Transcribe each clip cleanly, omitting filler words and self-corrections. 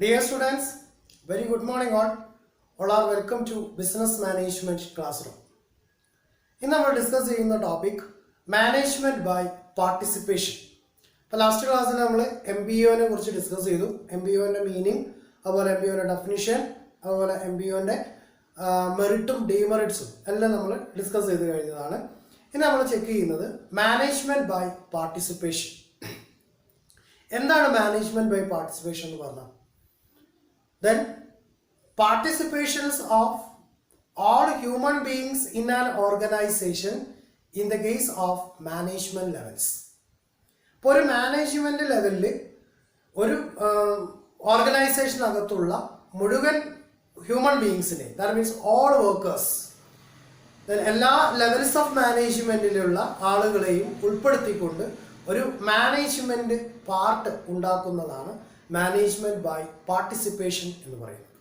Dear students, very good morning all. All are welcome to Business Management Classroom. In our discuss the topic Management by Participation. Last class we MBO discuss MBO meaning, MBO definition, MBO meritum demerits discuss in check Management by Participation. എന്താണ് management by participation എന്ന് പറഞ്ഞാൽ? Then participations of all human beings in an organization in the case of management levels. ഇപ്പോൾ ഒരു management ലെവലിൽ ഒരു organisation അകത്തുള്ള മുഴുവൻ human ബീയിങ്സിനെ, ദാറ്റ് മീൻസ് ഓൾ വർക്കേഴ്സ്, എല്ലാ ലെവൽസ് ഓഫ് മാനേജ്മെന്റിലുള്ള ആളുകളെയും ഉൾപ്പെടുത്തിക്കൊണ്ട് ഒരു മാനേജ്മെന്റ് പാർട്ട് ഉണ്ടാക്കുന്നതാണ് മാനേജ്മെന്റ് ബൈ പാർട്ടിസിപ്പേഷൻ എന്ന് പറയുന്നത്.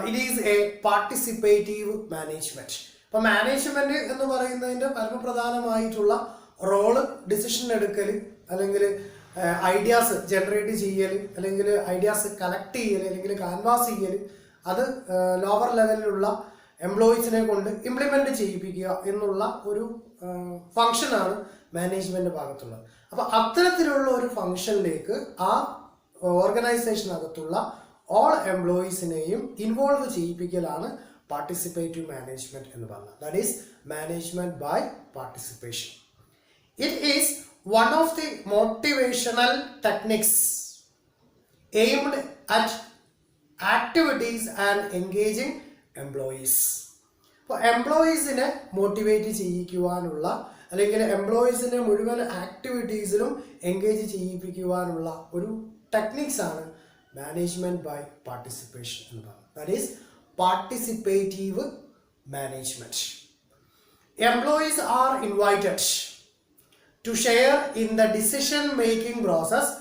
It is a participative management. ഇപ്പോൾ മാനേജ്മെന്റ് എന്ന് പറയുന്നതിൻ്റെ പരമപ്രധാനമായിട്ടുള്ള റോള് ഡിസിഷൻ എടുക്കൽ, അല്ലെങ്കിൽ ഐഡിയാസ് ജനറേറ്റ് ചെയ്യൽ, അല്ലെങ്കിൽ ഐഡിയാസ് കളക്ട് ചെയ്യൽ, അല്ലെങ്കിൽ കാൻവാസ് ചെയ്യൽ, അത് ലോവർ ലെവലിലുള്ള എംപ്ലോയീസിനെ കൊണ്ട് ഇംപ്ലിമെന്റ് ചെയ്യിപ്പിക്കുക എന്നുള്ള ഒരു ഫംഗ്ഷനാണ് മാനേജ്മെന്റ് ഭാഗത്തുള്ളത്. അപ്പോൾ അത്തരത്തിലുള്ള ഒരു ഫംഗ്ഷനിലേക്ക് ആ ഓർഗനൈസേഷനകത്തുള്ള ഓൾ എംപ്ലോയീസിനെയും ഇൻവോൾവ് ചെയ്യിപ്പിക്കലാണ് പാർട്ടിസിപ്പേറ്റീവ് മാനേജ്മെന്റ് എന്ന് പറഞ്ഞത്. That is management by participation. It is one of the motivational techniques aimed at activities and engaging employees. അപ്പോൾ എംപ്ലോയീസിനെ മോട്ടിവേറ്റ് ചെയ്യിക്കുവാനുള്ള, അല്ലെങ്കിൽ എംപ്ലോയീസിനെ മുഴുവൻ ആക്ടിവിറ്റീസിലും എൻഗേജ് ചെയ്യിപ്പിക്കുവാനുള്ള ഒരു ടെക്നിക്സ് ആണ് മാനേജ്മെന്റ് ബൈ പാർട്ടിസിപ്പേഷൻ എന്ന് പറയുന്നത്. That is participative management. Employees are invited to share in the decision making process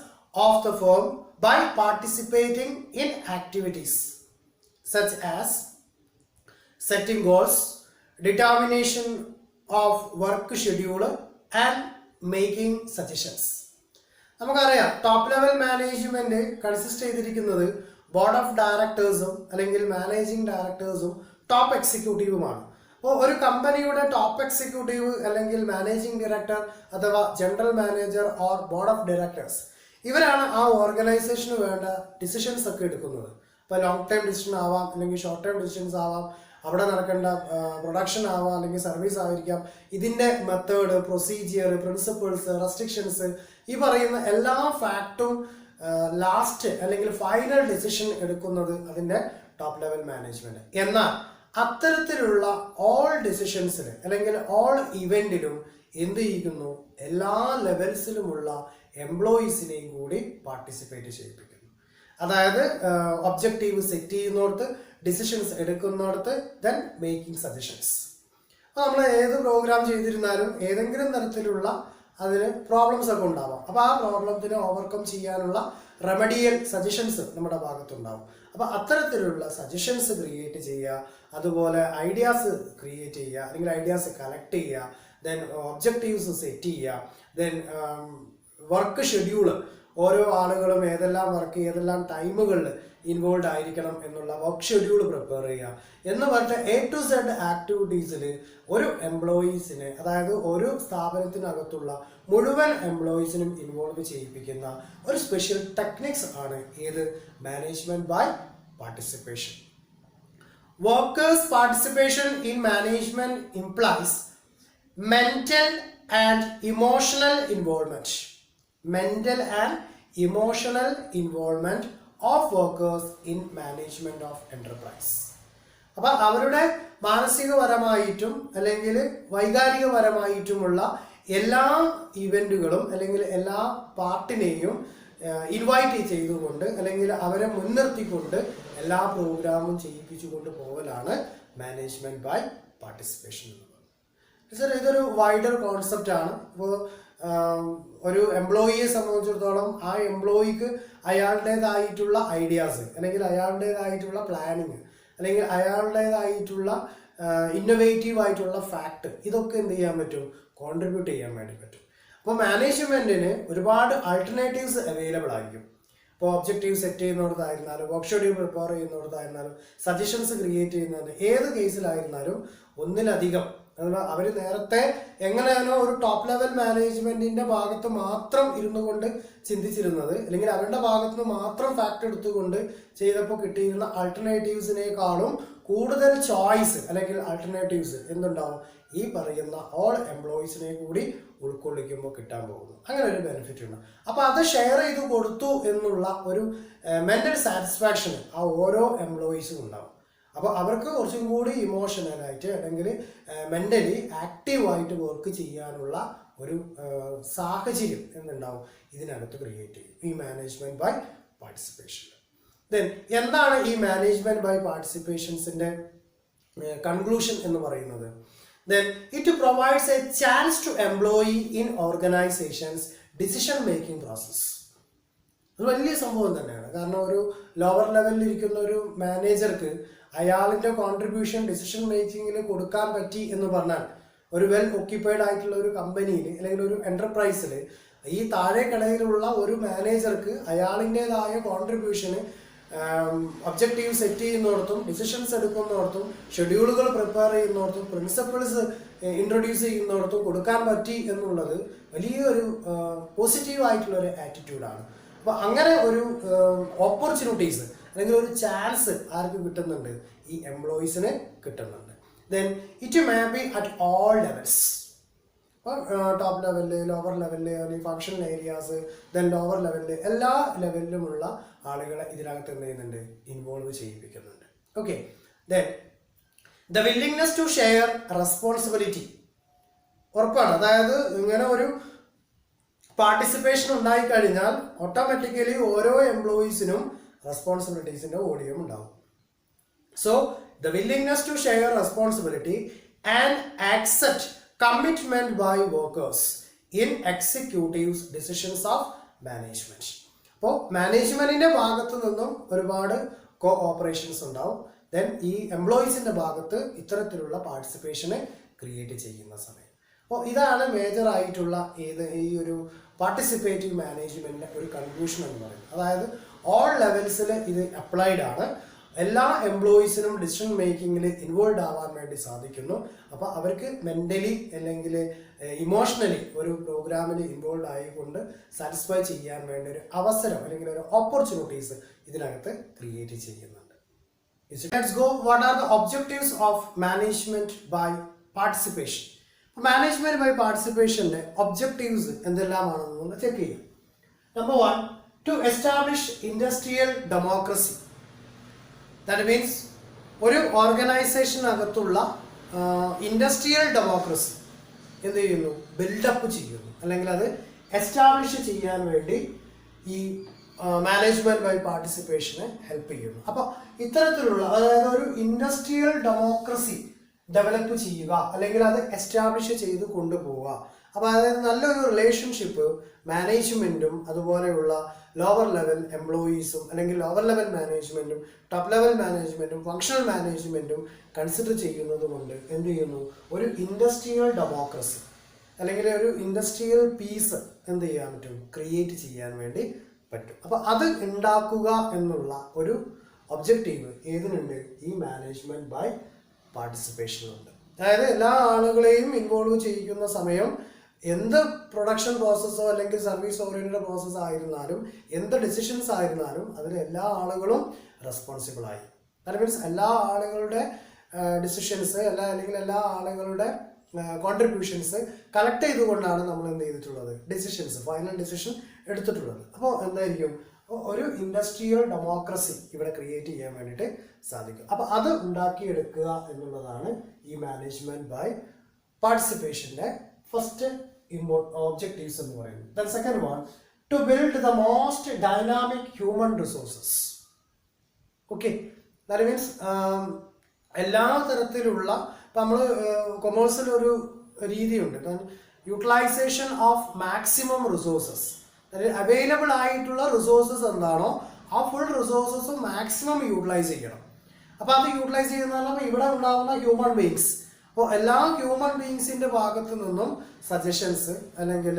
of the firm by participating in activities such as setting goals, determination of work schedule and making suggestions. നമുക്കറിയാം top level management consist ചെയ്തിരിക്കുന്നത് board of ഡയറക്ടേഴ്സും അല്ലെങ്കിൽ managing ഡയറക്ടേഴ്സും top എക്സിക്യൂട്ടീവുമാണ്. അപ്പോൾ ഒരു കമ്പനിയുടെ top executive അല്ലെങ്കിൽ managing director അഥവാ general manager or board of directors, ഇവരാണ് ആ ഓർഗനൈസേഷന് വേണ്ട ഡിസിഷൻസ് ഒക്കെ എടുക്കുന്നത്. ഇപ്പോൾ ലോങ് ടൈം ഡിസിഷൻ ആവാം, അല്ലെങ്കിൽ ഷോർട്ട് ടൈം ഡിസിഷൻസ് ആവാം, അവിടെ നടക്കേണ്ട പ്രൊഡക്ഷൻ ആവാം, അല്ലെങ്കിൽ സർവീസ് ആയിരിക്കാം. ഇതിൻ്റെ മെത്തേഡ്, പ്രൊസീജിയർ, പ്രിൻസിപ്പിൾസ്, റെസ്ട്രിക്ഷൻസ്, ഈ പറയുന്ന എല്ലാ ഫാക്റ്റും ലാസ്റ്റ് അല്ലെങ്കിൽ ഫൈനൽ ഡിസിഷൻ എടുക്കുന്നത് അതിൻ്റെ ടോപ്പ് ലെവൽ മാനേജ്മെന്റ്. എന്നാൽ അത്തരത്തിലുള്ള ഓൾ ഡിസിഷൻസിന് അല്ലെങ്കിൽ ഓൾ ഇവന്റിലും എന്ത് ചെയ്യുന്നു? എല്ലാ ലെവൽസിലുമുള്ള എംപ്ലോയീസിനെയും കൂടി പാർട്ടിസിപ്പേറ്റ് ചെയ്യിപ്പിക്കുന്നു. അതായത് ഒബ്ജക്റ്റീവ് സെറ്റ് ചെയ്യുന്നിടത്ത്, ഡിസിഷൻസ് എടുക്കുന്നിടത്ത്, ദെൻ മേക്കിംഗ് സജഷൻസ്. അപ്പോൾ നമ്മൾ ഏത് പ്രോഗ്രാം ചെയ്തിരുന്നാലും ഏതെങ്കിലും തരത്തിലുള്ള അതിന് പ്രോബ്ലംസ് ഒക്കെ ഉണ്ടാവാം. അപ്പോൾ ആ പ്രോബ്ലത്തിനെ ഓവർകം ചെയ്യാനുള്ള റെമഡിയൽ സജഷൻസ് നമ്മുടെ ഭാഗത്തുണ്ടാവും. അപ്പോൾ അത്തരത്തിലുള്ള സജഷൻസ് ക്രിയേറ്റ് ചെയ്യുക, അതുപോലെ ഐഡിയാസ് ക്രിയേറ്റ് ചെയ്യുക, അല്ലെങ്കിൽ ഐഡിയാസ് കളക്ട് ചെയ്യുക, ദെൻ ഒബ്ജക്റ്റീവ്സ് സെറ്റ് ചെയ്യുക, ദെൻ വർക്ക് ഷെഡ്യൂള്, ഓരോ ആളുകളും ഏതെല്ലാം വർക്ക് ഏതെല്ലാം ടൈമുകളിൽ ഇൻവോൾവ് ആയിരിക്കണം എന്നുള്ള വർക്ക് ഷെഡ്യൂൾ പ്രിപ്പയർ ചെയ്യുക എന്ന് പറഞ്ഞിട്ട് A to Z ആക്ടിവിറ്റീസിൽ ഒരു എംപ്ലോയീസിനെ, അതായത് ഒരു സ്ഥാപനത്തിനകത്തുള്ള മുഴുവൻ എംപ്ലോയീസിനും ഇൻവോൾവ് ചെയ്യിപ്പിക്കുന്ന ഒരു സ്പെഷ്യൽ ടെക്നിക്സ് ആണ് ഏത്? Management by participation. Workers participation in management implies mental and emotional involvement. Mental and emotional involvement of workers in management of enterprise. അപ്പോൾ അവരുടെ മാനസികപരമായിട്ടും അല്ലെങ്കിൽ വൈകാരികപരമായിട്ടുമുള്ള എല്ലാ ഇവന്റുകളും അല്ലെങ്കിൽ എല്ലാ പാർട്ടിനെയും ഇൻവൈറ്റ് ചെയ്തുകൊണ്ട് അല്ലെങ്കിൽ അവരെ മുൻനിർത്തിക്കൊണ്ട് എല്ലാ പ്രോഗ്രാമും ചെയ്യിപ്പിച്ചുകൊണ്ട് പോകലാണ് മാനേജ്മെന്റ് ബൈ പാർട്ടിസിപ്പേഷൻ എന്ന് പറയുന്നത്. ഇതൊരു വൈഡർ കോൺസെപ്റ്റ് ആണ്. ഇപ്പോൾ ഒരു എംപ്ലോയിയെ സംബന്ധിച്ചിടത്തോളം ആ എംപ്ലോയിക്ക് അയാളുടേതായിട്ടുള്ള ഐഡിയാസ്, അല്ലെങ്കിൽ അയാളുടേതായിട്ടുള്ള പ്ലാനിങ്, അല്ലെങ്കിൽ അയാളുടേതായിട്ടുള്ള ഇന്നോവേറ്റീവ് ആയിട്ടുള്ള ഫാക്ട്, ഇതൊക്കെ എന്ത് ചെയ്യാൻ പറ്റും? കോൺട്രിബ്യൂട്ട് ചെയ്യാൻ വേണ്ടി പറ്റും. അപ്പോൾ മാനേജ്മെന്റിന് ഒരുപാട് ആൾട്ടർനേറ്റീവ്സ് അവൈലബിൾ ആയിരിക്കും. ഇപ്പോൾ ഒബ്ജക്റ്റീവ് സെറ്റ് ചെയ്യുന്നിടത്തായിരുന്നാലും വർക്ക് ഷെഡ്യൂൾ പ്രിപ്പയർ ചെയ്യുന്നിടത്തായിരുന്നാലും സജഷൻസ് ക്രിയേറ്റ് ചെയ്യുന്നത് ഏത് കേസിലായിരുന്നാലും ഒന്നിലധികം അവർ നേരത്തെ എങ്ങനെയാണോ ഒരു ടോപ്പ് ലെവൽ മാനേജ്മെന്റിന്റെ ഭാഗത്ത് മാത്രം ഇരുന്നു കൊണ്ട് ചിന്തിച്ചിരുന്നത്, അല്ലെങ്കിൽ അവരുടെ ഭാഗത്ത് നിന്ന് മാത്രം ഫാക്ട് എടുത്തുകൊണ്ട് ചെയ്തപ്പോൾ കിട്ടിയിരുന്ന ആൾട്ടർനേറ്റീവ്സിനേക്കാളും കൂടുതൽ ചോയ്സ് അല്ലെങ്കിൽ ആൾട്ടർനേറ്റീവ്സ് എന്തുണ്ടാവും, ഈ പറയുന്ന ഓൾ എംപ്ലോയീസിനെ കൂടി ഉൾക്കൊള്ളിക്കുമ്പോൾ കിട്ടാൻ പോകുന്നു. അങ്ങനെ ഒരു ബെനിഫിറ്റ് ഉണ്ട്. അപ്പോൾ അത് ഷെയർ ചെയ്ത് കൊടുത്തു എന്നുള്ള ഒരു മെന്റൽ സാറ്റിസ്ഫാക്ഷൻ ആ ഓരോ എംപ്ലോയീസും ഉണ്ടാവും. അപ്പോൾ അവർക്ക് കുറച്ചും കൂടി ഇമോഷണലായിട്ട് അല്ലെങ്കിൽ മെൻ്റലി ആക്റ്റീവായിട്ട് വർക്ക് ചെയ്യാനുള്ള ഒരു സാഹചര്യം എന്നുണ്ടാവും ഇതിനകത്ത് ക്രിയേറ്റ് ചെയ്യും ഈ മാനേജ്മെൻറ്റ് ബൈ പാർട്ടിസിപ്പേഷൻ. ദെൻ എന്താണ് ഈ മാനേജ്മെൻറ്റ് ബൈ പാർട്ടിസിപ്പേഷൻസിൻ്റെ കൺക്ലൂഷൻ എന്ന് പറയുന്നത്? Then it provides a chance to employee in organisations decision making process. അത് വലിയ സംഭവം തന്നെയാണ്. കാരണം ഒരു ലോവർ ലെവലിൽ ഇരിക്കുന്ന ഒരു മാനേജർക്ക് അയാളിൻ്റെ കോൺട്രിബ്യൂഷൻ ഡിസിഷൻ മേക്കിങ്ങിൽ കൊടുക്കാൻ പറ്റി എന്ന് പറഞ്ഞാൽ ഒരു വെൽ ഒക്യുപ്പൈഡ് ആയിട്ടുള്ള ഒരു കമ്പനിയിൽ അല്ലെങ്കിൽ ഒരു എൻ്റർപ്രൈസിൽ ഈ താഴെക്കിടയിലുള്ള ഒരു മാനേജർക്ക് അയാളിൻ്റെതായ കോൺട്രിബ്യൂഷന് ഒബ്ജക്റ്റീവ് സെറ്റ് ചെയ്യുന്നിടത്തും ഡിസിഷൻസ് എടുക്കുന്നിടത്തും ഷെഡ്യൂളുകൾ പ്രിപ്പയർ ചെയ്യുന്നിടത്തും പ്രിൻസിപ്പിൾസ് ഇൻട്രൊഡ്യൂസ് ചെയ്യുന്നിടത്തും കൊടുക്കാൻ പറ്റി എന്നുള്ളത് വലിയൊരു പോസിറ്റീവായിട്ടുള്ളൊരു ആറ്റിറ്റ്യൂഡാണ്. അപ്പോൾ അങ്ങനെ ഒരു ഓപ്പർച്യൂണിറ്റീസ് അല്ലെങ്കിൽ ഒരു ചാൻസ് ആർക്ക് കിട്ടുന്നുണ്ട്? ഈ എംപ്ലോയീസിന് കിട്ടുന്നുണ്ട്. Then it may be at all levels. അപ്പോൾ ടോപ്പ് ലെവലിൽ, ലോവർ ലെവലിൽ, അല്ലെങ്കിൽ ഫങ്ഷണൽ ഏരിയാസ്, ദെൻ ലോവർ ലെവലിൽ, എല്ലാ ലെവലിലുമുള്ള ആളുകളെ ഇതിനകത്ത് എന്ത് ചെയ്യുന്നുണ്ട്? ഇൻവോൾവ് ചെയ്യിപ്പിക്കുന്നുണ്ട്. Okay. Then the willingness to share responsibility ഉറപ്പാണ്. അതായത് ഇങ്ങനെ ഒരു പാർട്ടിസിപ്പേഷൻ ഉണ്ടായിക്കഴിഞ്ഞാൽ ഓട്ടോമാറ്റിക്കലി ഓരോ എംപ്ലോയീസിനും റെസ്പോൺസിബിലിറ്റീസിൻ്റെ വോളിയം ഉണ്ടാവും. So the willingness to share responsibility and accept commitment by workers in executives decisions of management. അപ്പോൾ മാനേജ്മെന്റിന്റെ ഭാഗത്തു നിന്നും ഒരുപാട് കോ ഓപ്പറേഷൻസ് ഉണ്ടാവും. ദെൻ ഈ എംപ്ലോയീസിന്റെ ഭാഗത്ത് ഇത്തരത്തിലുള്ള പാർട്ടിസിപ്പേഷനെ ക്രിയേറ്റ് ചെയ്യുന്ന സമയം. അപ്പോൾ ഇതാണ് മേജർ ആയിട്ടുള്ള ഈ ഒരു പാർട്ടിസിപ്പേറ്റീവ് മാനേജ്മെന്റിന്റെ ഒരു കൺക്ലൂഷൻ എന്ന് പറയുന്നത്. അതായത് ഓൾ ലെവൽസിൽ ഇത് അപ്ലൈഡ് ആണ്. എല്ലാ എംപ്ലോയീസിനും ഡിസിഷൻ മേക്കിങ്ങിൽ ഇൻവോൾവ് ആവാൻ വേണ്ടി സാധിക്കുന്നു. അപ്പോൾ അവർക്ക് മെൻ്റലി അല്ലെങ്കിൽ ഇമോഷണലി ഒരു പ്രോഗ്രാമിൽ ഇൻവോൾവ് ആയിക്കൊണ്ട് സാറ്റിസ്ഫൈ ചെയ്യാൻ വേണ്ട ഒരു അവസരം അല്ലെങ്കിൽ ഒരു ഓപ്പർച്യൂണിറ്റീസ് ഇതിനകത്ത് ക്രിയേറ്റ് ചെയ്യുന്നുണ്ട്. Let's go. What are the objectives of management by participation? Management by പാർട്ടിസിപ്പേഷന്റെ ഒബ്ജക്റ്റീവ്സ് എന്തെല്ലാമാണെന്ന് നമ്മൾ ചെക്ക് ചെയ്യാം. Number 1, to establish industrial democracy. That means ഒരു ഓർഗനൈസേഷനകത്തുള്ള ഇൻഡസ്ട്രിയൽ ഡെമോക്രസി എന്ത് ചെയ്യുന്നു? ബിൽഡപ്പ് ചെയ്യുന്നു, അല്ലെങ്കിൽ അത് എസ്റ്റാബ്ലിഷ് ചെയ്യാൻ വേണ്ടി ഈ മാനേജ്മെന്റ് ബൈ പാർട്ടിസിപ്പേഷനെ ഹെൽപ്പ് ചെയ്യുന്നു. അപ്പോൾ ഇത്തരത്തിലുള്ള അതായത് ഒരു ഇൻഡസ്ട്രിയൽ ഡെമോക്രസി ഡെവലപ്പ് ചെയ്യുക അല്ലെങ്കിൽ അത് എസ്റ്റാബ്ലിഷ് ചെയ്ത് കൊണ്ടുപോവുക. അപ്പോൾ അതായത് നല്ലൊരു റിലേഷൻഷിപ്പ് മാനേജ്മെൻറ്റും അതുപോലെയുള്ള ലോവർ ലെവൽ എംപ്ലോയീസും അല്ലെങ്കിൽ ലോവർ ലെവൽ മാനേജ്മെൻറ്റും ടോപ്പ് ലെവൽ മാനേജ്മെൻറ്റും ഫങ്ഷണൽ മാനേജ്മെൻറ്റും കൺസിഡർ ചെയ്യുന്നത് കൊണ്ട് എന്ത് ചെയ്യുന്നു? ഒരു ഇൻഡസ്ട്രിയൽ ഡെമോക്രസി അല്ലെങ്കിൽ ഒരു ഇൻഡസ്ട്രിയൽ പീസ് എന്ത് ചെയ്യാൻ പറ്റും? ക്രിയേറ്റ് ചെയ്യാൻ വേണ്ടി പറ്റും. അപ്പോൾ അത് ഉണ്ടാക്കുക എന്നുള്ള ഒരു ഒബ്ജക്റ്റീവ് ഏതിനുണ്ട്? ഈ മാനേജ്മെൻറ്റ് ബൈ പാർട്ടിസിപ്പേഷനുണ്ട്. അതായത് എല്ലാ ആളുകളെയും ഇൻവോൾവ് ചെയ്യിക്കുന്ന സമയം എന്ത് പ്രൊഡക്ഷൻ പ്രോസസ്സോ അല്ലെങ്കിൽ സർവീസ് ഓറിയന്റഡ് പ്രോസസ്സ് ആയിരുന്നാലും എന്ത് ഡിസിഷൻസ് ആയിരുന്നാലും അതിൽ എല്ലാ ആളുകളും റെസ്പോൺസിബിൾ ആയി. ദാറ്റ് മീൻസ് എല്ലാ ആളുകളുടെ ഡിസിഷൻസ് അല്ലെങ്കിൽ എല്ലാ ആളുകളുടെ കോൺട്രിബ്യൂഷൻസ് കളക്ട് ചെയ്തുകൊണ്ടാണ് നമ്മൾ എന്ത് ചെയ്തിട്ടുള്ളത്? ഡിസിഷൻസ്, ഫൈനൽ ഡിസിഷൻ എടുത്തിട്ടുള്ളത്. അപ്പോൾ എന്തായിരിക്കും? ഒരു ഇൻഡസ്ട്രിയൽ ഡെമോക്രസി ഇവിടെ ക്രിയേറ്റ് ചെയ്യാൻ വേണ്ടിയിട്ട് സാധിക്കും. അപ്പോൾ അത് ഉണ്ടാക്കിയെടുക്കുക എന്നുള്ളതാണ് ഈ മാനേജ്മെന്റ് ബൈ പാർട്ടിസിപ്പേഷന്റെ ഫസ്റ്റ് ഒബ്ജക്റ്റീവ്സ് എന്ന് പറയുന്നത്. Then second one, to build the most dynamic human resources. Okay, that means എല്ലാ തരത്തിലുള്ള ഇപ്പം നമ്മൾ കൊമേഴ്സിൽ ഒരു രീതിയുണ്ട്, utilisation of maximum resources. Available ആയിട്ടുള്ള റിസോഴ്സസ് എന്താണോ ആ ഫുൾ റിസോഴ്സസും മാക്സിമം യൂട്ടിലൈസ് ചെയ്യണം. അപ്പോൾ അത് യൂട്ടിലൈസ് ചെയ്യുന്നതാണ് ഇവിടെ ഉണ്ടാകുന്ന ഹ്യൂമൻ ബീങ്സ്. അപ്പോൾ എല്ലാ ഹ്യൂമൻ ബീങ്സിൻ്റെ ഭാഗത്തു നിന്നും സജഷൻസ് അല്ലെങ്കിൽ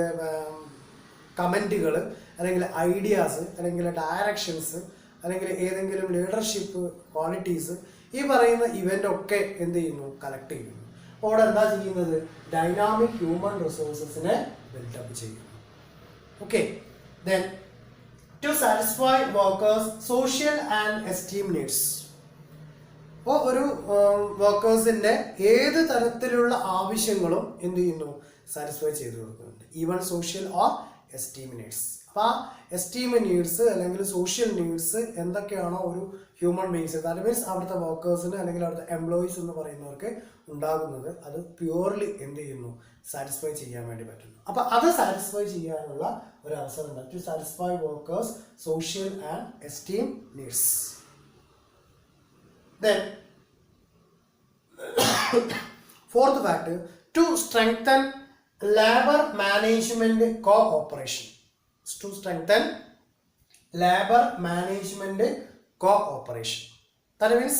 കമൻറ്റുകൾ അല്ലെങ്കിൽ ഐഡിയാസ്, അല്ലെങ്കിൽ ഡയറക്ഷൻസ്, അല്ലെങ്കിൽ ഏതെങ്കിലും ലീഡർഷിപ്പ് ക്വാളിറ്റീസ്, ഈ പറയുന്ന ഇവൻ്റ് ഒക്കെ എന്ത് ചെയ്യുന്നു? കളക്ട് ചെയ്യുന്നു. അപ്പോൾ അവിടെ എന്താ ചെയ്യുന്നത്? ഡൈനാമിക് ഹ്യൂമൻ റിസോഴ്സസിനെ ബിൽഡപ്പ് ചെയ്യുന്നു. Okay, then to satisfy workers social and esteem needs. അപ്പോൾ ഒരു വർക്കേഴ്സിൻ്റെ ഏത് തരത്തിലുള്ള ആവശ്യങ്ങളും എന്ത് ചെയ്യുന്നു? സാറ്റിസ്ഫൈ ചെയ്ത് കൊടുക്കുന്നുണ്ട്. Even social or esteem needs. അപ്പോൾ ആ എസ്റ്റീം നീഡ്സ് അല്ലെങ്കിൽ സോഷ്യൽ നീഡ്സ് എന്തൊക്കെയാണോ ഒരു ഹ്യൂമൻ ബീങ്സ്, ദാറ്റ് മീൻസ് അവിടുത്തെ വർക്കേഴ്സിന് അല്ലെങ്കിൽ അവിടുത്തെ എംപ്ലോയീസ് എന്ന് പറയുന്നവർക്ക് ഉണ്ടാകുന്നത്, അത് പ്യുവർലി എന്ത് ചെയ്യുന്നു? സാറ്റിസ്ഫൈ ചെയ്യാൻ വേണ്ടി പറ്റുന്നു. അപ്പോൾ അത് സാറ്റിസ്ഫൈ ചെയ്യാനുള്ള ഒരു അവസരം ഉണ്ട്. To satisfy workers social and esteem needs. Then, fourth factor, to strengthen labor management cooperation. To strengthen labor management cooperation. That means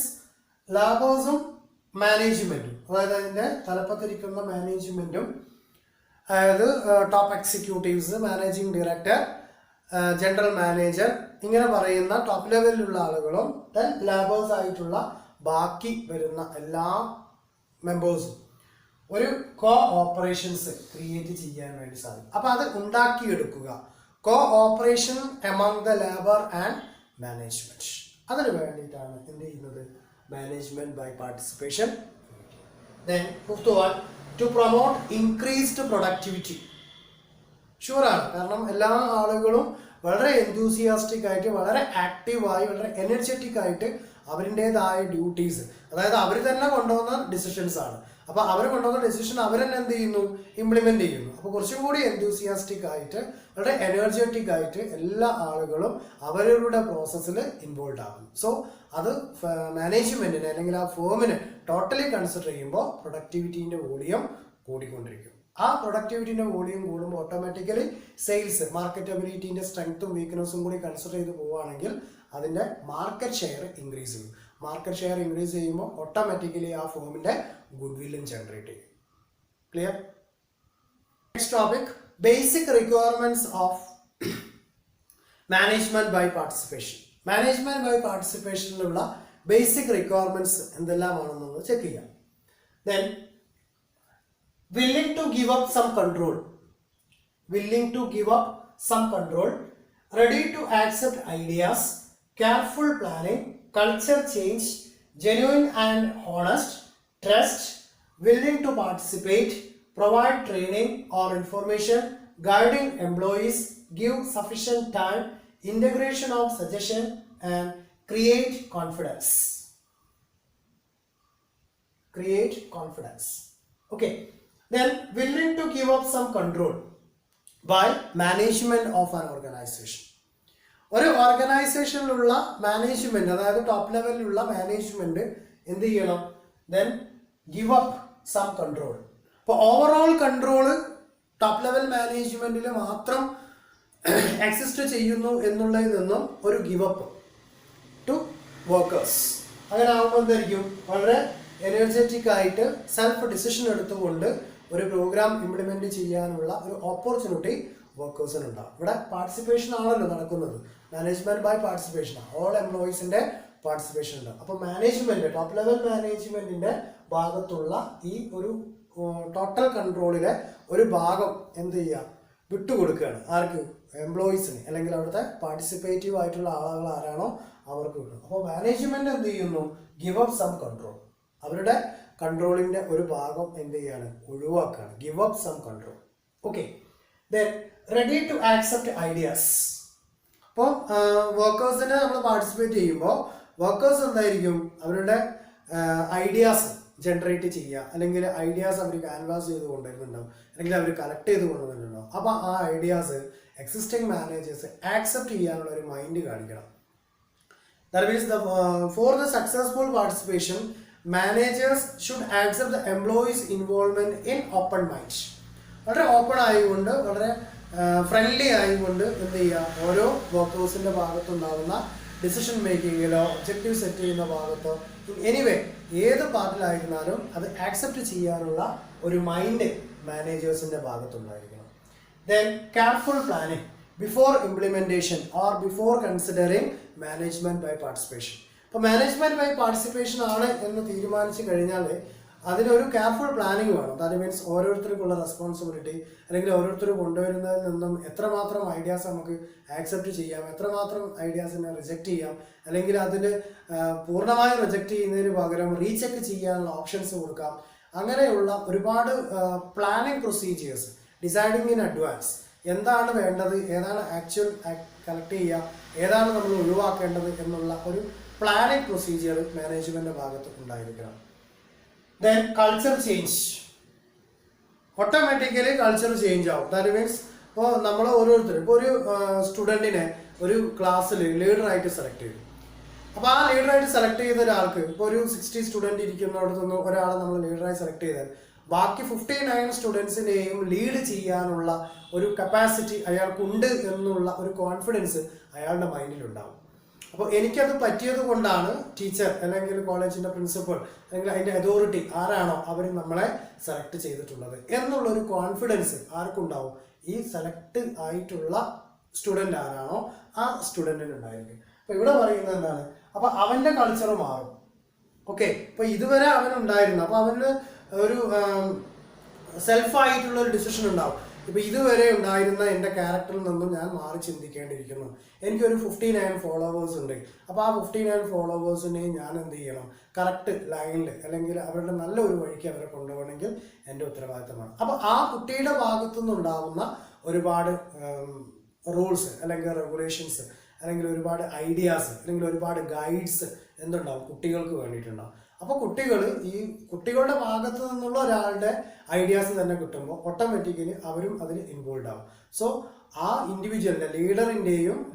ലാബേഴ്സും മാനേജ്മെൻറ്റും, അതായത് അതിൻ്റെ തലപ്പത്തിരിക്കുന്ന മാനേജ്മെൻറ്റും, അതായത് top executives, managing director, general manager, ഇങ്ങനെ പറയുന്ന ടോപ്പ് ലെവലിലുള്ള ആളുകളും ദെൻ ലാബേഴ്സ് ആയിട്ടുള്ള ബാക്കി വരുന്ന എല്ലാ മെമ്പേഴ്സും ഒരു കോ ഓപ്പറേഷൻസ് ക്രിയേറ്റ് ചെയ്യാൻ വേണ്ടി സാധിക്കും. അപ്പോൾ അത് ഉണ്ടാക്കിയെടുക്കുക, cooperation among the labour and management. അതിന് വേണ്ടിയിട്ടാണ് എന്ത് ചെയ്യുന്നത്? Management by participation. Then fifth one, to promote increased productivity. ഷുവറാണ്, കാരണം എല്ലാ ആളുകളും വളരെ എൻതൂസിയാസ്റ്റിക് ആയിട്ട്, വളരെ ആക്റ്റീവായി, വളരെ എനർജറ്റിക് ആയിട്ട് അവരുടേതായ ഡ്യൂട്ടീസ്, അതായത് അവർ തന്നെ കൊണ്ടുവന്ന ഡിസിഷൻസ് ആണ്. അപ്പോൾ അവർ കൊണ്ടുവന്ന ഡിസിഷൻ അവർ തന്നെ എന്ത് ചെയ്യുന്നു? ഇംപ്ലിമെൻ്റ് ചെയ്യുന്നു. അപ്പോൾ കുറച്ചും കൂടി എൻതൂസിയാസ്റ്റിക് ആയിട്ട്, വളരെ എനർജറ്റിക് ആയിട്ട് എല്ലാ ആളുകളും അവരുടെ പ്രോസസ്സിൽ ഇൻവോൾവ് ആകുന്നു. സോ അത് മാനേജ്മെൻറ്റിന് അല്ലെങ്കിൽ ആ ഫേമിന് ടോട്ടലി കൺസിഡർ ചെയ്യുമ്പോൾ പ്രൊഡക്ടിവിറ്റീൻ്റെ വോളിയം കൂടിക്കൊണ്ടിരിക്കും. ആ പ്രൊഡക്ടിവിറ്റിൻ്റെ വോളിയം കൂടുമ്പോൾ ഓട്ടോമാറ്റിക്കലി സെയിൽസ്, മാർക്കറ്റബിലിറ്റീൻ്റെ സ്ട്രെങ്ത്തും വീക്ക്നെസ്സും കൂടി കൺസിഡർ ചെയ്ത് പോവുകയാണെങ്കിൽ അതിൻ്റെ മാർക്കറ്റ് ഷെയർ ഇൻക്രീസ് ചെയ്യും. മാർക്കറ്റ് ഷെയർ ഇൻക്രീസ് ചെയ്യുമ്പോൾ ഓട്ടോമാറ്റിക്കലി ആ ഫേമിൻ്റെ ഗുഡ് വില്ലും ജനറേറ്റ് ചെയ്യും. Clear? Next topic, basic requirements of management by participation. Management by പാർട്ടിസിപ്പേഷനിലുള്ള ബേസിക് റിക്വയർമെൻറ്റ്സ് എന്തെല്ലാമാണെന്നുള്ളത് ചെക്ക് ചെയ്യാം. Then willing to give up some control, ready to accept ideas, careful planning, culture change, genuine and honest, trust, willing to participate, provide training or information, guiding employees, give sufficient time, integration of suggestion and create confidence. Okay. Then willing to give up some control by management of an organization. ഒരു ഓർഗനൈസേഷനിലുള്ള management, അതായത് top ലെവലിലുള്ള management എന്ത് ചെയ്യണം? Then give up some control. അപ്പോൾ overall control top level മാനേജ്മെൻറ്റിൽ മാത്രം exist ചെയ്യുന്നു എന്നുള്ളതിൽ നിന്നും ഒരു ഗിവ് അപ്പ് ടു വർക്കേഴ്സ്. അങ്ങനെ ആകുമ്പോൾ എന്തായിരിക്കും? വളരെ എനർജറ്റിക് ആയിട്ട് സെൽഫ് ഡിസിഷൻ എടുത്തുകൊണ്ട് ഒരു പ്രോഗ്രാം ഇംപ്ലിമെൻറ്റ് ചെയ്യാനുള്ള ഒരു ഓപ്പർച്യൂണിറ്റി വർക്കേഴ്സിനുണ്ടാകും. ഇവിടെ പാർട്ടിസിപ്പേഷൻ ആണല്ലോ നടക്കുന്നത്, മാനേജ്മെൻറ്റ് ബൈ പാർട്ടിസിപ്പേഷൻ, ഓൾ എംപ്ലോയീസിൻ്റെ പാർട്ടിസിപ്പേഷൻ ഉണ്ടാകും. അപ്പോൾ മാനേജ്മെൻറ്റ്, ടോപ്പ് ലെവൽ മാനേജ്മെൻറ്റിൻ്റെ ഭാഗത്തുള്ള ഈ ഒരു ടോട്ടൽ കൺട്രോളിലെ ഒരു ഭാഗം എന്ത് ചെയ്യുക? വിട്ടുകൊടുക്കുകയാണ്. ആർക്ക്? എംപ്ലോയീസിന്, അല്ലെങ്കിൽ അവിടുത്തെ പാർട്ടിസിപ്പേറ്റീവ് ആയിട്ടുള്ള ആളുകൾ ആരാണോ അവർക്ക് കിട്ടും. അപ്പോൾ മാനേജ്മെൻറ്റ് എന്ത് ചെയ്യുന്നു? ഗിവ് അപ്പ് സം കൺട്രോൾ, അവരുടെ കൺട്രോളിൻ്റെ ഒരു ഭാഗം എന്ത് ചെയ്യാണ്? ഒഴിവാക്കുകയാണ്. Give up some control. Okay. Then ready to accept ideas. അപ്പോൾ വർക്കേഴ്സിനെ നമ്മൾ പാർട്ടിസിപ്പേറ്റ് ചെയ്യുമ്പോൾ വർക്കേഴ്സ് എന്തായിരിക്കും? അവരുടെ ഐഡിയാസ് ജനറേറ്റ് ചെയ്യുക, അല്ലെങ്കിൽ ഐഡിയാസ് അവർ ക്യാൻവാസ് ചെയ്ത് കൊണ്ടുവരുന്നുണ്ടാവും, അല്ലെങ്കിൽ അവർ കളക്ട് ചെയ്ത് കൊണ്ടുവരുന്നുണ്ടാവും. അപ്പോൾ ആ ഐഡിയാസ് എക്സിസ്റ്റിംഗ് മാനേജേഴ്സ് ആക്സെപ്റ്റ് ചെയ്യാനുള്ള ഒരു മൈൻഡ് കാണിക്കണം. That means for the successful participation, managers should accept the employees' involvement in open mind. വളരെ ഓപ്പൺ ആയിക്കൊണ്ട്, വളരെ ഫ്രണ്ട്ലി ആയിക്കൊണ്ട് എന്ത് ചെയ്യുക? ഓരോ വർക്കേഴ്സിൻ്റെ ഭാഗത്തുണ്ടാകുന്ന ഡിസിഷൻ മേക്കിങ്ങിലോ ഒബ്ജക്റ്റീവ് സെറ്റ് ചെയ്യുന്ന ഭാഗത്തോ എനിവേ ഏത് പാർട്ടിലായിരുന്നാലും അത് ആക്സെപ്റ്റ് ചെയ്യാനുള്ള ഒരു മൈൻഡ് മാനേജേഴ്സിൻ്റെ ഭാഗത്തുണ്ടായിരിക്കണം. Then careful planning. Before implementation or before considering management by participation. അപ്പോൾ മാനേജ്മെന്റ് ബൈ പാർട്ടിസിപ്പേഷൻ ആണ് എന്ന് തീരുമാനിച്ചു കഴിഞ്ഞാൽ അതിനൊരു കെയർഫുൾ പ്ലാനിങ് വേണം. ദാറ്റ് മീൻസ് ഓരോരുത്തർക്കുള്ള റെസ്പോൺസിബിലിറ്റി, അല്ലെങ്കിൽ ഓരോരുത്തർ കൊണ്ടുവരുന്നതിൽ നിന്നും എത്രമാത്രം ഐഡിയാസ് നമുക്ക് ആക്സെപ്റ്റ് ചെയ്യാം, എത്രമാത്രം ഐഡിയാസിനെ റിജക്റ്റ് ചെയ്യാം, അല്ലെങ്കിൽ അതിന് പൂർണ്ണമായി റിജക്റ്റ് ചെയ്യുന്നതിന് പകരം റീചെക്ക് ചെയ്യാനുള്ള ഓപ്ഷൻസ് കൊടുക്കാം. അങ്ങനെയുള്ള ഒരുപാട് planning procedures, deciding in advance, എന്താണ് വേണ്ടത്, ഏതാണ് ആക്ച്വൽ കളക്ട് ചെയ്യുക, ഏതാണ് നമ്മൾ ഒഴിവാക്കേണ്ടത് എന്നുള്ള ഒരു പ്ലാനിങ് പ്രൊസീജിയർ മാനേജ്മെന്റിന്റെ ഭാഗത്ത് ഉണ്ടായിരിക്കണം. Then culture change, automatically culture change ആവും. ദാറ്റ് മീൻസ് ഇപ്പോൾ നമ്മൾ ഓരോരുത്തരും ഇപ്പോൾ ഒരു സ്റ്റുഡൻറ്റിനെ ഒരു ക്ലാസ്സിൽ ലീഡറായിട്ട് സെലക്ട് ചെയ്തു. അപ്പോൾ ആ ലീഡറായിട്ട് സെലക്ട് ചെയ്ത ഒരാൾക്ക് ഇപ്പോൾ ഒരു 60 സ്റ്റുഡൻറ്റ് ഇരിക്കുന്നിടത്തുനിന്ന് ഒരാളെ നമ്മൾ ലീഡറായി സെലക്ട് ചെയ്താൽ ബാക്കി 59 സ്റ്റുഡൻസിനെയും ലീഡ് ചെയ്യാനുള്ള ഒരു കപ്പാസിറ്റി അയാൾക്കുണ്ട് എന്നുള്ള ഒരു കോൺഫിഡൻസ് അയാളുടെ മൈൻഡിലുണ്ടാവും. അപ്പോൾ എനിക്കത് പറ്റിയത് കൊണ്ടാണ് ടീച്ചർ അല്ലെങ്കിൽ കോളേജിൻ്റെ പ്രിൻസിപ്പൽ അല്ലെങ്കിൽ അതിൻ്റെ അതോറിറ്റി ആരാണോ അവർ നമ്മളെ സെലക്ട് ചെയ്തിട്ടുള്ളത് എന്നുള്ളൊരു കോൺഫിഡൻസ് ആർക്കുണ്ടാവും? ഈ സെലക്ട് ആയിട്ടുള്ള സ്റ്റുഡൻ്റ് ആരാണോ ആ സ്റ്റുഡൻറ്റിന് ഉണ്ടായിരിക്കും. അപ്പോൾ ഇവിടെ പറയുന്നത് എന്താണ്? അപ്പോൾ അവൻ്റെ കൾച്ചർ മാറും. ഓക്കെ, ഇപ്പോൾ ഇതുവരെ അവനുണ്ടായിരുന്നു, അപ്പോൾ അവന് ഒരു സെൽഫായിട്ടുള്ള ഒരു ഡിസിഷൻ ഉണ്ടാവും. ഇപ്പോൾ ഇതുവരെ ഉണ്ടായിരുന്ന എൻ്റെ ക്യാരക്ടറിൽ നിന്നും ഞാൻ മാറി ചിന്തിക്കേണ്ടിയിരിക്കുന്നു. എനിക്കൊരു 59 ഫോളോവേഴ്സ് ഉണ്ട്. അപ്പോൾ ആ 59 ഫോളോവേഴ്സിനെയും ഞാൻ എന്ത് ചെയ്യണം? കറക്റ്റ് ലൈനിൽ അല്ലെങ്കിൽ അവരുടെ നല്ലൊരു വഴിക്ക് അവരെ കൊണ്ടുപോകണമെങ്കിൽ എൻ്റെ ഉത്തരവാദിത്തമാണ്. അപ്പോൾ ആ കുട്ടിയുടെ ഭാഗത്തു നിന്നുണ്ടാവുന്ന ഒരുപാട് റൂൾസ് അല്ലെങ്കിൽ റെഗുലേഷൻസ് അല്ലെങ്കിൽ ഒരുപാട് ഐഡിയാസ് അല്ലെങ്കിൽ ഒരുപാട് ഗൈഡ്സ് എന്തുണ്ടാവും? കുട്ടികൾക്ക് വേണ്ടിയിട്ടുണ്ടാവും. അപ്പോൾ കുട്ടികൾ ഈ കുട്ടികളുടെ ഭാഗത്തു നിന്നുള്ള ഒരാളുടെ ഐഡിയാസ് തന്നെ കിട്ടുമ്പോൾ ഓട്ടോമാറ്റിക്കലി അവരും അതിൽ ഇൻവോൾവ് ആവും. സോ ആ ഇൻഡിവിജ്വലിൻ്റെ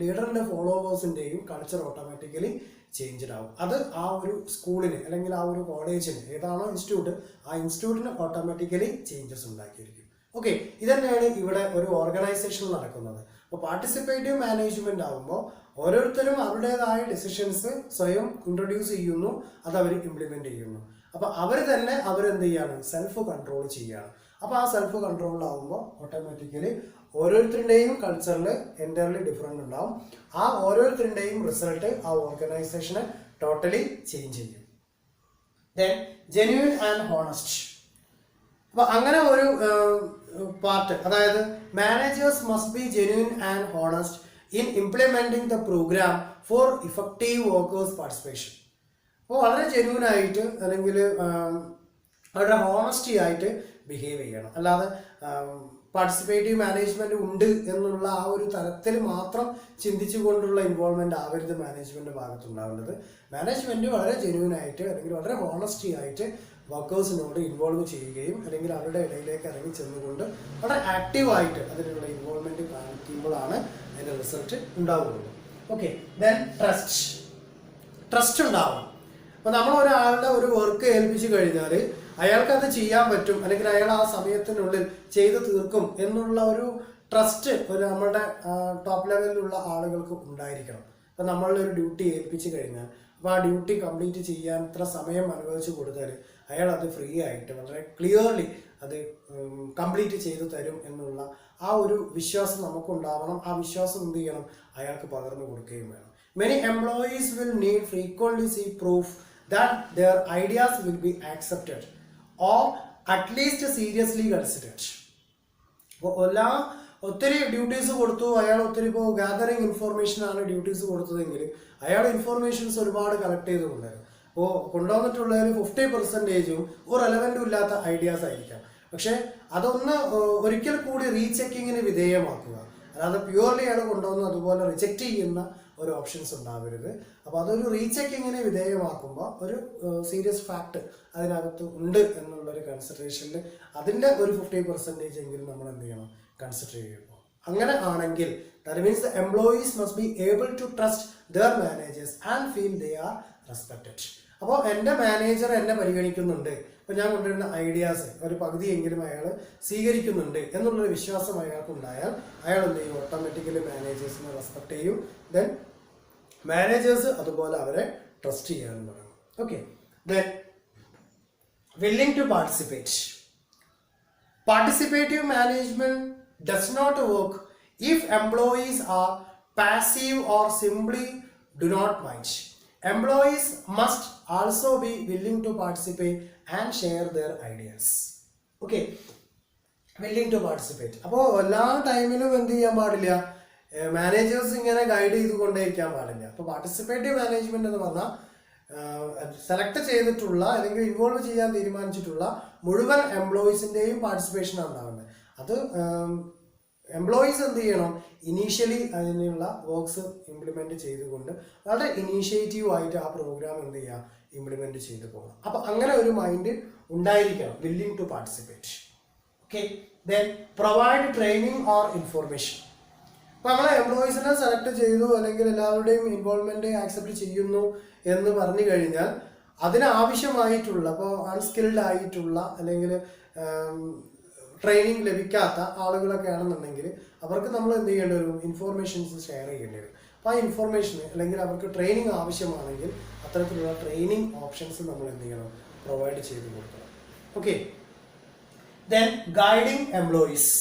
ലീഡറിൻ്റെ ഫോളോവേഴ്സിൻ്റെയും കൾച്ചർ ഓട്ടോമാറ്റിക്കലി ചേഞ്ച്ഡ് ആവും. അത് ആ ഒരു സ്കൂളിന് അല്ലെങ്കിൽ ആ ഒരു കോളേജിന് ഏതാണോ ഇൻസ്റ്റിറ്റ്യൂട്ട് ആ ഇൻസ്റ്റിറ്റ്യൂട്ടിന് ഓട്ടോമാറ്റിക്കലി ചേഞ്ചസ് ഉണ്ടാക്കിയിരിക്കും. ഓക്കെ, ഇതന്നെയാണ് ഇവിടെ ഒരു ഓർഗനൈസേഷൻ നടക്കുന്നത്. അപ്പോൾ പാർട്ടിസിപ്പേറ്റീവ് മാനേജ്മെന്റ് ആകുമ്പോൾ ഓരോരുത്തരും അവരുടേതായ ഡിസിഷൻസ് സ്വയം ഇൻട്രൊഡ്യൂസ് ചെയ്യുന്നു, അത് അവർ ഇംപ്ലിമെന്റ് ചെയ്യുന്നു. അപ്പോൾ അവർ തന്നെ അവരെന്ത് ചെയ്യാണ്? സെൽഫ് കൺട്രോൾ ചെയ്യുകയാണ്. അപ്പോൾ ആ സെൽഫ് കൺട്രോളിലാവുമ്പോൾ ഓട്ടോമാറ്റിക്കലി ഓരോരുത്തരുടെയും കൾച്ചറിൽ എൻ്റയർലി ഡിഫറെൻ്റ് ഉണ്ടാവും. ആ ഓരോരുത്തരുടെയും റിസൾട്ട് ആ ഓർഗനൈസേഷനെ ടോട്ടലി ചേഞ്ച് ചെയ്യും. Then genuine and honest. അപ്പോൾ അങ്ങനെ ഒരു പാർട്ട്, അതായത് managers must be genuine and honest in implementing the programme for effective workers participation. അപ്പോൾ വളരെ ജെന്യൂൻ ആയിട്ട് അല്ലെങ്കിൽ വളരെ ഹോണസ്റ്റി ആയിട്ട് ബിഹേവ് ചെയ്യണം. അല്ലാതെ പാർട്ടിസിപ്പേറ്റീവ് മാനേജ്മെന്റ് ഉണ്ട് എന്നുള്ള ആ ഒരു തരത്തിൽ മാത്രം ചിന്തിച്ചുകൊണ്ടുള്ള ഇൻവോൾവ്മെന്റ് ആവരുത് മാനേജ്മെന്റ് ഭാഗത്തുണ്ടാവേണ്ടത്. മാനേജ്മെന്റ് വളരെ ജെന്യൂൻ ആയിട്ട് അല്ലെങ്കിൽ വളരെ ഹോണസ്റ്റി ആയിട്ട് വർക്കേഴ്സിനോട് ഇൻവോൾവ് ചെയ്യുകയും അല്ലെങ്കിൽ അവരുടെ ഇടയിലേക്ക് ഇറങ്ങി ചെന്നുകൊണ്ട് വളരെ ആക്റ്റീവായിട്ട് അതിനുള്ള ഇൻവോൾവ്മെന്റ് കാണിക്കുമ്പോഴാണ് അതിൻ്റെ റിസൾട്ട് ഉണ്ടാവുകയുള്ളൂ. ഓക്കെ, ദെൻ ട്രസ്റ്റ് ഉണ്ടാവണം. അപ്പോൾ നമ്മൾ ഒരാളുടെ ഒരു വർക്ക് ഏൽപ്പിച്ചു കഴിഞ്ഞാൽ അയാൾക്കത് ചെയ്യാൻ പറ്റും അല്ലെങ്കിൽ അയാൾ ആ സമയത്തിനുള്ളിൽ ചെയ്ത് തീർക്കും എന്നുള്ള ഒരു ട്രസ്റ്റ് നമ്മളുടെ ടോപ്പ് ലെവലിലുള്ള ആളുകൾക്ക് ഉണ്ടായിരിക്കണം. അപ്പോൾ നമ്മളൊരു ഡ്യൂട്ടി ഏൽപ്പിച്ചു കഴിഞ്ഞാൽ അപ്പോൾ ആ ഡ്യൂട്ടി കംപ്ലീറ്റ് ചെയ്യാൻ ഇത്ര സമയം അനുവദിച്ചു കൊടുത്താൽ അയാൾ അത് ഫ്രീ ആയിട്ട് വളരെ ക്ലിയർലി അത് കംപ്ലീറ്റ് ചെയ്തു തരും എന്നുള്ള ആ ഒരു വിശ്വാസം നമുക്കുണ്ടാവണം. ആ വിശ്വാസം എന്ത് ചെയ്യണം? അയാൾക്ക് പകർന്നു കൊടുക്കുകയും വേണം. Many employees will need frequently see proof that their ideas will be accepted or at least seriously considered. അപ്പോൾ ഒത്തിരി ഡ്യൂട്ടീസ് കൊടുത്തു, അയാൾ ഒത്തിരി ഇപ്പോൾ ഗാദറിങ് ഇൻഫോർമേഷനാണ് ഡ്യൂട്ടീസ് കൊടുത്തതെങ്കിൽ അയാൾ ഇൻഫോർമേഷൻസ് ഒരുപാട് കളക്ട് ചെയ്ത് കൊണ്ടുവരും. അപ്പോൾ കൊണ്ടുവന്നിട്ടുള്ളതിൽ 50% ഒരു റെലവൻറ്റും ഇല്ലാത്ത ഐഡിയാസ് ആയിരിക്കാം. പക്ഷേ അതൊന്ന് ഒരിക്കൽ കൂടി റീചെക്കിങ്ങിന് വിധേയമാക്കുക. അല്ലാതെ പ്യുവർലി അയാൾ കൊണ്ടുവന്ന് അതുപോലെ റിജക്റ്റ് ചെയ്യുന്ന ഒരു ഓപ്ഷൻസ് ഉണ്ടാവരുത്. അപ്പോൾ അതൊരു റീചെക്കിങ്ങിന് വിധേയമാക്കുമ്പോൾ ഒരു സീരിയസ് ഫാക്ട് അതിനകത്ത് ഉണ്ട് എന്നുള്ളൊരു കൺസിഡറേഷനിൽ അതിൻ്റെ ഒരു 50% എങ്കിലും നമ്മൾ എന്ത് ചെയ്യണം? കൺസിഡർ ചെയ്യുമ്പോൾ. അങ്ങനെ ആണെങ്കിൽ that means the employees must be able to trust their managers and feel they are respected. അപ്പോൾ എൻ്റെ മാനേജർ എന്നെ പരിഗണിക്കുന്നുണ്ട്, ഇപ്പോൾ ഞാൻ കൊണ്ടുവരുന്ന ഐഡിയാസ് ഒരു പകുതിയെങ്കിലും അയാൾ സ്വീകരിക്കുന്നുണ്ട് എന്നുള്ളൊരു വിശ്വാസം അയാൾക്കുണ്ടായാൽ അയാൾ എന്ത് ചെയ്യും? ഓട്ടോമാറ്റിക്കലി മാനേജേഴ്സിനെ റെസ്പെക്ട് ചെയ്യും. ദെൻ മാനേജേഴ്സ് അതുപോലെ അവരെ ട്രസ്റ്റ് ചെയ്യാനും തുടങ്ങും. Okay, then willing to participate. Participative management does not work If employees are passive or simply do not mind, employees must also be willing to participate and share their ideas. Okay, willing to participate. അപ്പോൾ എല്ലാ ടൈമിലും എന്ത് ചെയ്യാൻ പാടില്ല, managers ഇങ്ങനെ guide ചെയ്തുകൊണ്ടേയിരിക്കാൻ പാടില്ല. അപ്പോൾ participative management എന്ന് പറഞ്ഞാൽ സെലക്ട് ചെയ്തിട്ടുള്ള അല്ലെങ്കിൽ ഇൻവോൾവ് ചെയ്യാൻ തീരുമാനിച്ചിട്ടുള്ള മുഴുവൻ എംപ്ലോയീസിൻ്റെയും പാർട്ടിസിപ്പേഷനാണ് ഉണ്ടാകുന്നത്. അത് എംപ്ലോയീസ് എന്ത് ചെയ്യണം, ഇനീഷ്യലി അതിനുള്ള വർക്ക്സ് ഇംപ്ലിമെൻറ്റ് ചെയ്തുകൊണ്ട് വളരെ ഇനീഷ്യേറ്റീവായിട്ട് ആ പ്രോഗ്രാം എന്ത് ചെയ്യുക, ഇംപ്ലിമെൻറ്റ് ചെയ്തു പോകണം. അപ്പോൾ അങ്ങനെ ഒരു മൈൻഡ് ഉണ്ടായിരിക്കണം, willing to participate. Okay, then provide training or information. അപ്പോൾ നമ്മളെ എംപ്ലോയീസിനെ സെലക്ട് ചെയ്തു അല്ലെങ്കിൽ എല്ലാവരുടെയും ഇൻവോൾവ്മെൻറ്റ് ആക്സെപ്റ്റ് ചെയ്യുന്നു എന്ന് പറഞ്ഞു കഴിഞ്ഞാൽ അതിനാവശ്യമായിട്ടുള്ള, അപ്പോൾ അൺസ്കിൽഡ് ആയിട്ടുള്ള അല്ലെങ്കിൽ ട്രെയിനിങ് ലഭിക്കാത്ത ആളുകളൊക്കെ ആണെന്നുണ്ടെങ്കിൽ അവർക്ക് നമ്മൾ എന്ത് ചെയ്യേണ്ടി വരും, ഇൻഫോർമേഷൻസ് ഷെയർ ചെയ്യേണ്ടി വരും. അപ്പോൾ ആ ഇൻഫോർമേഷൻ അല്ലെങ്കിൽ അവർക്ക് ട്രെയിനിങ് ആവശ്യമാണെങ്കിൽ അത്തരത്തിലുള്ള ട്രെയിനിങ് ഓപ്ഷൻസ് നമ്മൾ എന്ത് ചെയ്യണം, പ്രൊവൈഡ് ചെയ്ത് കൊടുക്കണം. Okay, then guiding employees.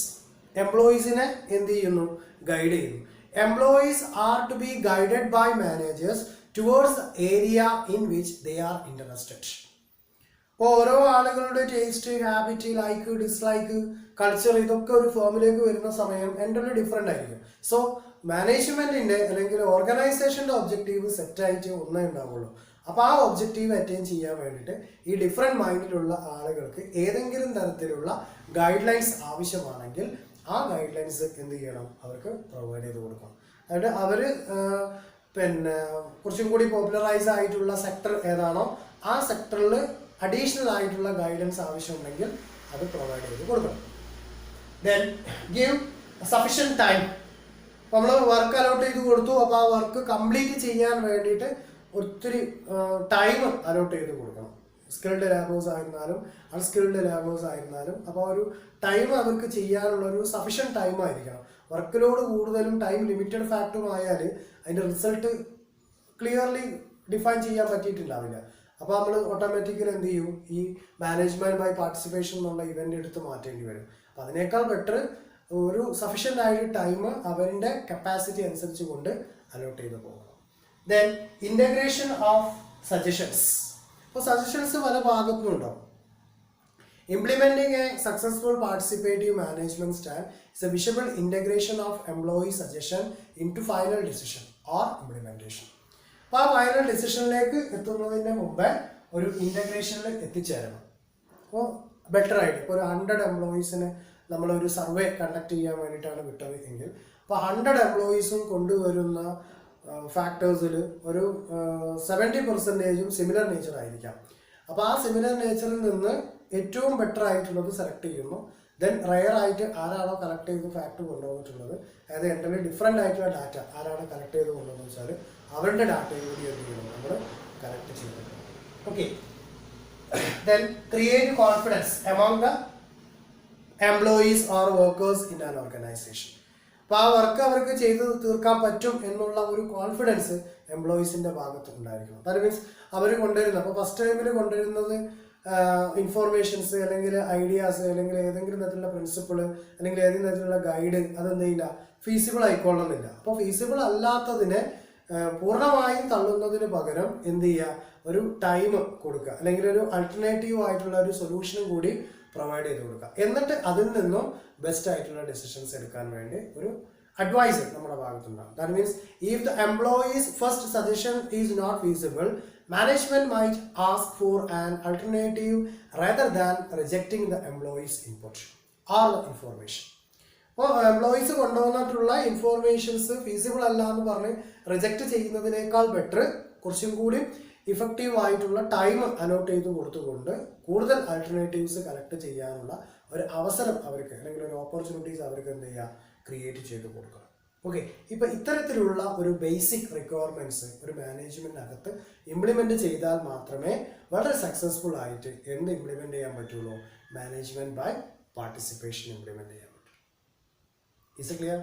എംപ്ലോയീസിനെ എന്ത് ചെയ്യുന്നു, ഗൈഡ് ചെയ്യുന്നു. Employees are to be guided by managers towards the area in which they are interested. അപ്പോൾ ഓരോ ആളുകളുടെ taste, habit, like, dislike, culture, ഇതൊക്കെ ഒരു ഫോമിലേക്ക് വരുന്ന സമയം എൻ്റർലി ഡിഫറെൻ്റ് ആയിരിക്കും. സോ മാനേജ്മെൻറ്റിൻ്റെ അല്ലെങ്കിൽ ഓർഗനൈസേഷൻ്റെ ഒബ്ജക്റ്റീവ് സെറ്റായിട്ട് ഒന്നേ ഉണ്ടാവുള്ളൂ. അപ്പോൾ ആ ഒബ്ജക്റ്റീവ് അറ്റൈൻ ചെയ്യാൻ വേണ്ടിയിട്ട് ഈ ഡിഫറെൻറ്റ് മൈൻഡിലുള്ള ആളുകൾക്ക് ഏതെങ്കിലും തരത്തിലുള്ള ഗൈഡ് ലൈൻസ് ആവശ്യമാണെങ്കിൽ ആ ഗൈഡ് ലൈൻസ് എന്ത് ചെയ്യണം, അവർക്ക് പ്രൊവൈഡ് ചെയ്ത് കൊടുക്കണം. അതായത് അവർ പിന്നെ കുറച്ചും കൂടി പോപ്പുലറൈസ് ആയിട്ടുള്ള സെക്ടർ ഏതാണോ ആ സെക്ടറിൽ അഡീഷണൽ ആയിട്ടുള്ള ഗൈഡൻസ് ആവശ്യമുണ്ടെങ്കിൽ അത് പ്രൊവൈഡ് ചെയ്ത് കൊടുക്കണം. Then give sufficient time. നമ്മൾ വർക്ക് അലോട്ട് ചെയ്ത് കൊടുത്തു, അപ്പോൾ ആ വർക്ക് കംപ്ലീറ്റ് ചെയ്യാൻ വേണ്ടിയിട്ട് ഒത്തിരി ടൈം അലോട്ട് ചെയ്ത് കൊടുക്കണം. സ്കിൽഡ് ലേബേഴ്സ് ആയിരുന്നാലും അൺസ്കിൽഡ് ലേബേഴ്സ് ആയിരുന്നാലും അപ്പോൾ ഒരു ടൈം അവർക്ക് ചെയ്യാനുള്ള ഒരു സഫിഷ്യൻറ്റ് ടൈം ആയിരിക്കണം. വർക്ക് ലോഡ് കൂടുതലും ടൈം ലിമിറ്റഡ് ഫാക്ടറും ആയാൽ അതിൻ്റെ റിസൾട്ട് ക്ലിയർലി ഡിഫൈൻ ചെയ്യാൻ പറ്റിയിട്ടുണ്ടാവില്ല. അപ്പോൾ നമ്മൾ ഓട്ടോമാറ്റിക്കലി എന്ത് ചെയ്യും, ഈ മാനേജ്മെൻറ്റ് ബൈ പാർട്ടിസിപ്പേഷൻ എന്നുള്ള ഇവൻ്റ് എടുത്ത് മാറ്റേണ്ടി വരും. അപ്പോൾ അതിനേക്കാൾ ബെറ്റർ ഒരു സഫിഷ്യൻ്റ് ആയിട്ട് ടൈം അവരുടെ കപ്പാസിറ്റി അനുസരിച്ച് കൊണ്ട് അലോട്ട് ചെയ്ത് പോകണം. Then integration of suggestions. അപ്പോൾ സജഷൻസ് പല ഭാഗത്തും ഉണ്ടാവും. Implementing a successful participative management style is a visible integration of employee suggestion into final decision or implementation. അപ്പോൾ ആ ഫൈനൽ ഡിസിഷനിലേക്ക് എത്തുന്നതിന് മുമ്പേ ഒരു ഇൻ്റഗ്രേഷനിൽ എത്തിച്ചേരണം. അപ്പോൾ ബെറ്റർ ആയിട്ട് ഇപ്പോൾ ഒരു 100 എംപ്ലോയീസിന് നമ്മളൊരു സർവേ കണ്ടക്ട് ചെയ്യാൻ വേണ്ടിയിട്ടാണ് വിട്ടത് എങ്കിൽ അപ്പോൾ 100 എംപ്ലോയീസും കൊണ്ടുവരുന്ന ഫാക്ടേഴ്സിൽ ഒരു 70% സിമിലർ നേച്ചർ ആയിരിക്കാം. അപ്പോൾ ആ സിമിലർ നേച്ചറിൽ നിന്ന് ഏറ്റവും ബെറ്റർ ആയിട്ടുള്ളത് സെലക്ട് ചെയ്യുന്നു. ദെൻ റയർ ആയിട്ട് ആരാണോ കളക്ട് ചെയ്ത് ഫാക്ട് കൊണ്ടുവന്നിട്ടുള്ളത്, അതായത് എൻ്റെ ഡിഫറെൻ്റ് ആയിട്ടുള്ള ഡാറ്റ ആരാണ് കളക്ട് ചെയ്ത് കൊണ്ടുവന്ന് വെച്ചാൽ അവരുടെ ഡാറ്റയും കൂടി എന്ത് ചെയ്യണം, നമ്മൾ കളക്ട് ചെയ്തിട്ടുണ്ട്. Okay, then create confidence among the employees or workers in an organisation. അപ്പോൾ ആ വർക്ക് അവർക്ക് ചെയ്ത് തീർക്കാൻ പറ്റും എന്നുള്ള ഒരു കോൺഫിഡൻസ് എംപ്ലോയീസിൻ്റെ ഭാഗത്ത് ഉണ്ടായിരിക്കണം. ദാറ്റ് മീൻസ് അവർ കൊണ്ടുവരുന്നത്, അപ്പോൾ ഫസ്റ്റ് ടൈമിൽ കൊണ്ടുവരുന്നത് ഇൻഫോർമേഷൻസ് അല്ലെങ്കിൽ ഐഡിയാസ് അല്ലെങ്കിൽ ഏതെങ്കിലും തരത്തിലുള്ള പ്രിൻസിപ്പിൾ അല്ലെങ്കിൽ ഏതെങ്കിലും തരത്തിലുള്ള ഗൈഡ് അതെന്ത് ചെയ്യില്ല, ഫീസിബിൾ ആയിക്കൊള്ളുന്നില്ല. അപ്പോൾ ഫീസിബിൾ അല്ലാത്തതിനെ പൂർണ്ണമായും തള്ളുന്നതിന് പകരം എന്ത് ചെയ്യുക, ഒരു ടൈം കൊടുക്കുക അല്ലെങ്കിൽ ഒരു അൾട്ടർനേറ്റീവ് ആയിട്ടുള്ള ഒരു സൊല്യൂഷനും കൂടി പ്രൊവൈഡ് ചെയ്ത് കൊടുക്കുക. എന്നിട്ട് അതിൽ നിന്നും ബെസ്റ്റ് ആയിട്ടുള്ള ഡിസിഷൻസ് എടുക്കാൻ വേണ്ടി ഒരു advisor നമ്മുടെ ഭാഗത്തുണ്ടാകും. That means if the employee's first suggestion is not feasible, management might ask for an alternative rather than rejecting the employee's input or the information. അപ്പോൾ എംപ്ലോയീസ് കൊണ്ടുവന്നിട്ടുള്ള ഇൻഫോർമേഷൻസ് ഫീസിബിൾ അല്ല എന്ന് പറഞ്ഞ് റിജക്റ്റ് ചെയ്യുന്നതിനേക്കാൾ ബെറ്റർ കുറച്ചും കൂടി effective ആയിട്ടുള്ള time allot ചെയ്ത് കൊടുത്തുകൊണ്ട് കൂടുതൽ ആൾട്ടർനേറ്റീവ്സ് കളക്ട് ചെയ്യാനുള്ള ഒരു അവസരം അവർക്ക് അല്ലെങ്കിൽ ഒരു ഓപ്പർച്യൂണിറ്റീസ് അവർക്ക് എന്ത് ചെയ്യുക, ക്രിയേറ്റ് ചെയ്ത് കൊടുക്കണം. ഓക്കെ, ഇപ്പം ഇത്തരത്തിലുള്ള ഒരു ബേസിക് റിക്വയർമെൻറ്റ്സ് ഒരു മാനേജ്മെൻറ്റിനകത്ത് ഇംപ്ലിമെൻറ്റ് ചെയ്താൽ മാത്രമേ വളരെ സക്സസ്ഫുൾ ആയിട്ട് എന്ത് ഇംപ്ലിമെൻറ്റ് ചെയ്യാൻ പറ്റുള്ളൂ, മാനേജ്മെൻറ്റ് ബൈ പാർട്ടിസിപ്പേഷൻ ഇംപ്ലിമെൻറ്റ് ചെയ്യാൻ പറ്റുള്ളൂ. Is it clear?